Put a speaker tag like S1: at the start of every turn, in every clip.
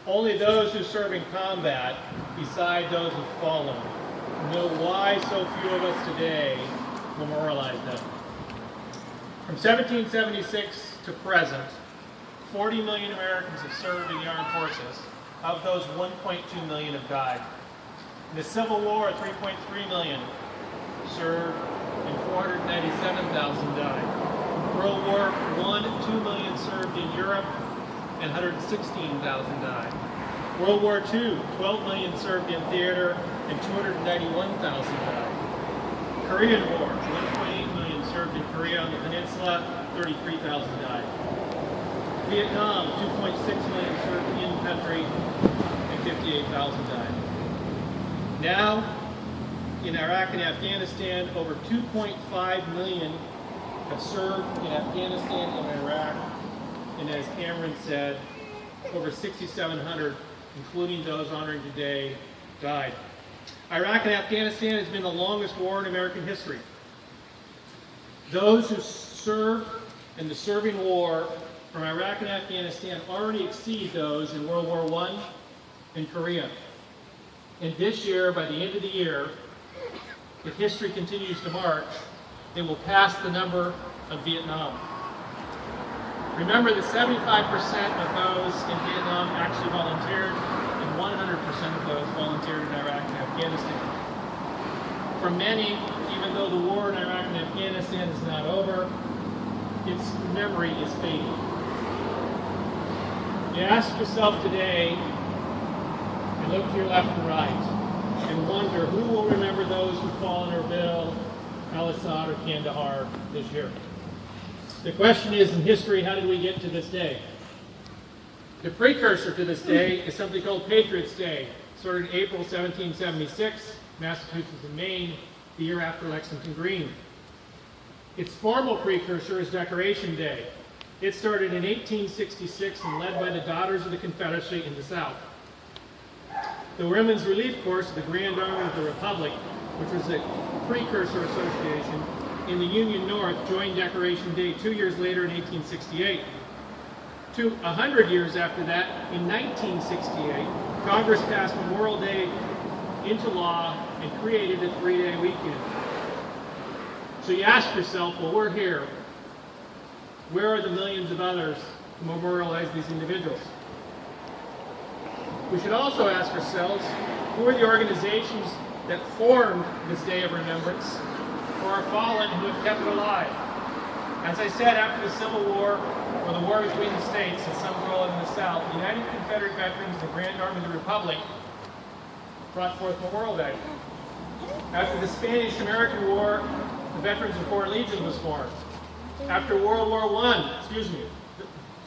S1: Only those who serve in combat, beside those who have fallen, know why so few of us today memorialize them. From 1776 to present, 40 million Americans have served in the armed forces. Of those, 1.2 million have died. In the Civil War, 3.3 million served and 497,000 died. World War I, 2 million served in Europe and 116,000 died. World War II, 12 million served in theater and 291,000 died. Korean War, 1.8 million served in Korea on the peninsula, 33,000 died. Vietnam, 2.6 million served in country and 58,000 died. Now, in Iraq and Afghanistan, over 2.5 million have served in Afghanistan and Iraq, and as Cameron said, over 6,700, including those honoring today, died. Iraq and Afghanistan has been the longest war in American history. Those who served in the serving war from Iraq and Afghanistan already exceed those in World War I and Korea. And this year, by the end of the year, if history continues to march, they will pass the number of Vietnam. Remember that 75% of those in Vietnam actually volunteered, and 100% of those volunteered in Iraq and Afghanistan. For many, even though the war in Iraq and Afghanistan is not over, its memory is fading. You ask yourself today, and look to your left and right, and wonder who will remember those who fall in Erbil, Al-Assad, or Kandahar this year. The question is, in history, how did we get to this day? The precursor to this day is something called Patriots' Day. It started in April 1776, Massachusetts and Maine, the year after Lexington Green. Its formal precursor is Decoration Day. It started in 1866 and led by the Daughters of the Confederacy in the South. The Women's Relief Corps of the Grand Army of the Republic, which was a precursor association in the Union North, joined Decoration Day 2 years later in 1868. 100 years after that, in 1968, Congress passed Memorial Day into law and created a 3-day weekend. So you ask yourself, well, we're here. Where are the millions of others to memorialize these individuals? We should also ask ourselves, who are the organizations that formed this day of remembrance for our fallen who have kept it alive? As I said, after the Civil War, or the war between the states and some role in the South, the United Confederate Veterans of the Grand Army of the Republic brought forth Memorial Day. After the Spanish-American War, the Veterans of Foreign Legion was formed. After World War I,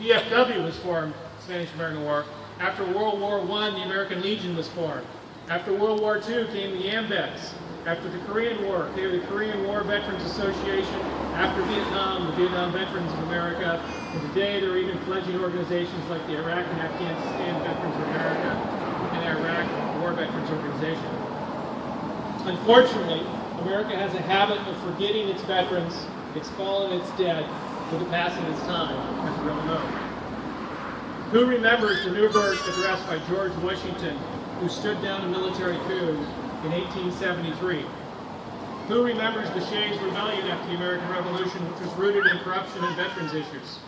S1: DFW was formed, Spanish-American War. After World War I, the American Legion was formed. After World War II came the AMVETS. After the Korean War came the Korean War Veterans Association. After Vietnam, the Vietnam Veterans of America. And today there are even fledgling organizations like the Iraq and Afghanistan Veterans of America and the Iraq War Veterans Organization. Unfortunately, America has a habit of forgetting its veterans, its fallen, its dead, with the passing of its time, as we all know. Who remembers the Newburgh Address by George Washington, who stood down a military coup in 1873? Who remembers the Shays' Rebellion after the American Revolution, which was rooted in corruption and veterans issues?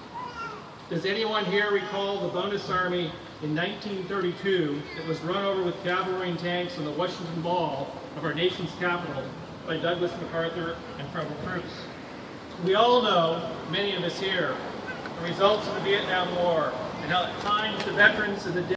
S1: Does anyone here recall the Bonus Army in 1932 that was run over with cavalry and tanks on the Washington Mall of our nation's capital by Douglas MacArthur and Federal troops? We all know, many of us here, the results of the Vietnam War and how at times the veterans and the